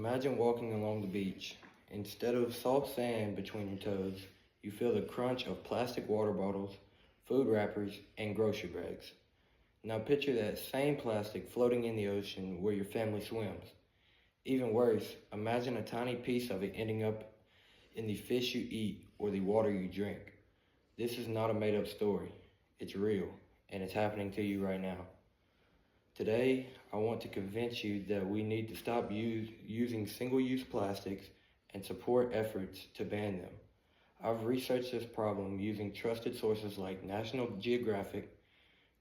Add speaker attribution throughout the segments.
Speaker 1: Imagine walking along the beach. Instead of soft sand between your toes, you feel the crunch of plastic water bottles, food wrappers, and grocery bags. Now picture that same plastic floating in the ocean where your family swims. Even worse, imagine a tiny piece of it ending up in the fish you eat or the water you drink. This is not a made-up story. It's real, and it's happening to you right now. Today, I want to convince you that we need to stop using single-use plastics and support efforts to ban them. I've researched this problem using trusted sources like National Geographic,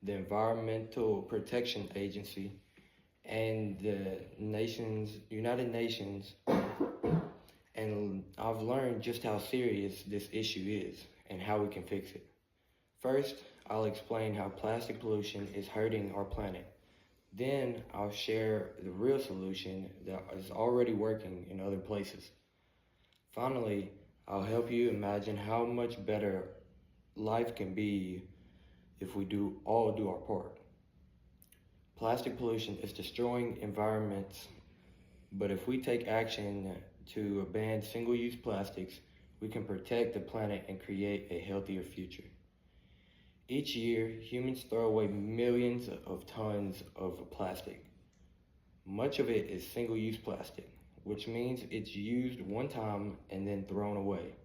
Speaker 1: the Environmental Protection Agency, and the United Nations, and I've learned just how serious this issue is and how we can fix it. First, I'll explain how plastic pollution is hurting our planet. Then I'll share the real solution that is already working in other places. Finally, I'll help you imagine how much better life can be if we all do our part. Plastic pollution is destroying environments, but if we take action to ban single-use plastics, we can protect the planet and create a healthier future. Each year, humans throw away millions of tons of plastic. Much of it is single-use plastic, which means it's used one time and then thrown away.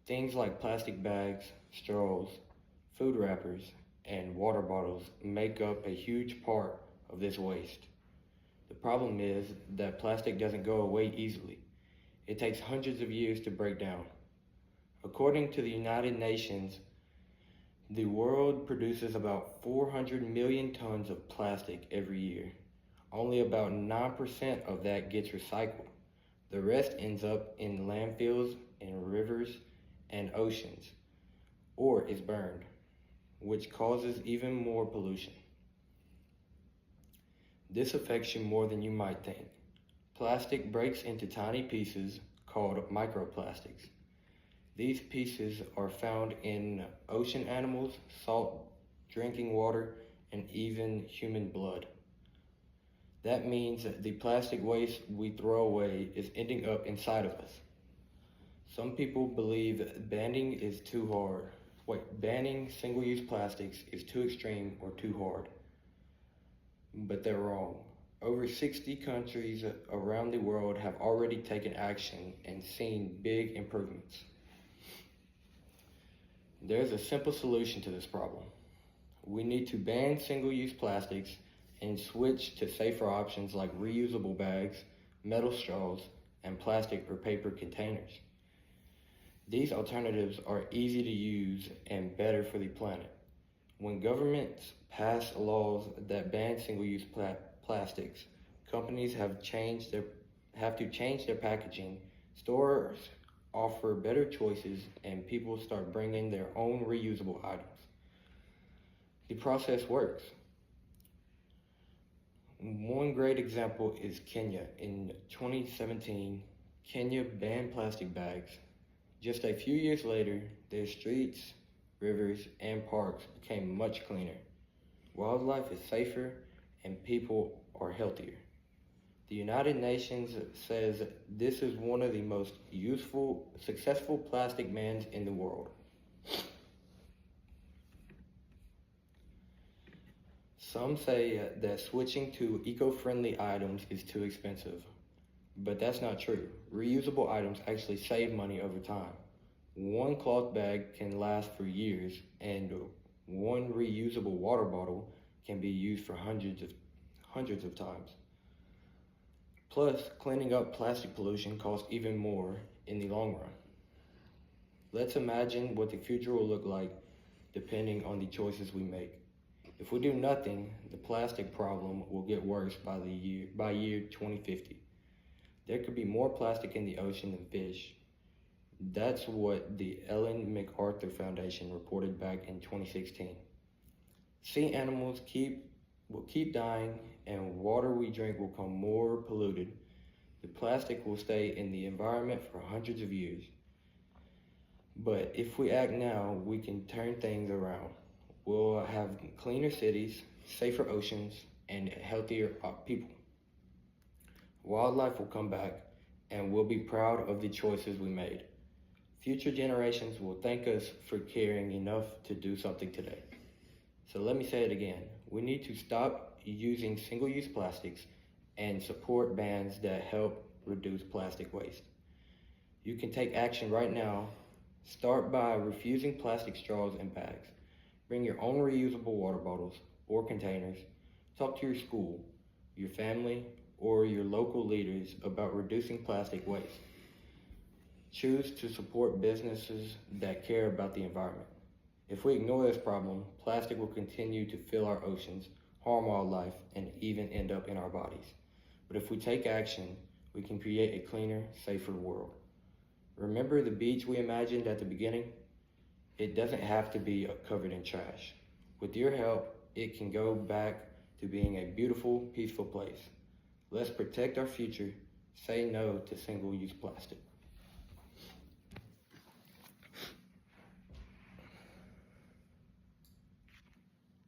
Speaker 1: Things like plastic bags, straws, food wrappers, and water bottles make up a huge part of this waste. The problem is that plastic doesn't go away easily. It takes hundreds of years to break down. According to the United Nations, the world produces about 400 million tons of plastic every year. Only about 9% of that gets recycled. The rest ends up in landfills, in rivers, and oceans, or is burned, which causes even more pollution. This affects you more than you might think. Plastic breaks into tiny pieces called microplastics. These pieces are found in ocean animals, salt, drinking water, and even human blood. That means that the plastic waste we throw away is ending up inside of us. Some people believe banning single-use plastics is too extreme or too hard. But they're wrong. Over 60 countries around the world have already taken action and seen big improvements. There's a simple solution to this problem. We need to ban single-use plastics and switch to safer options like reusable bags, metal straws, and plastic or paper containers. These alternatives are easy to use and better for the planet. When governments pass laws that ban single-use plastics, companies have to change their packaging, stores offer better choices, and people start bringing their own reusable items. The process works. One great example is Kenya. In 2017, Kenya banned plastic bags. Just a few years later, their streets, rivers, and parks became much cleaner. Wildlife is safer and people are healthier. The United Nations says this is one of the most successful plastic bans in the world. Some say that switching to eco-friendly items is too expensive, but that's not true. Reusable items actually save money over time. One cloth bag can last for years, and one reusable water bottle can be used for hundreds of times. Plus, cleaning up plastic pollution costs even more in the long run. Let's imagine what the future will look like depending on the choices we make. If we do nothing, the plastic problem will get worse by year 2050. There could be more plastic in the ocean than fish. That's what the Ellen MacArthur Foundation reported back in 2016. Sea animals will keep dying, and water we drink will become more polluted. The plastic will stay in the environment for hundreds of years. But if we act now, we can turn things around. We'll have cleaner cities, safer oceans, and healthier people. Wildlife will come back, and we'll be proud of the choices we made. Future generations will thank us for caring enough to do something today. So let me say it again. We need to stop using single-use plastics and support bans that help reduce plastic waste. You can take action right now. Start by refusing plastic straws and bags. Bring your own reusable water bottles or containers. Talk to your school, your family, or your local leaders about reducing plastic waste. Choose to support businesses that care about the environment. If we ignore this problem, plastic will continue to fill our oceans, harm wildlife, and even end up in our bodies. But if we take action, we can create a cleaner, safer world. Remember the beach we imagined at the beginning? It doesn't have to be covered in trash. With your help, it can go back to being a beautiful, peaceful place. Let's protect our future. Say no to single-use plastic.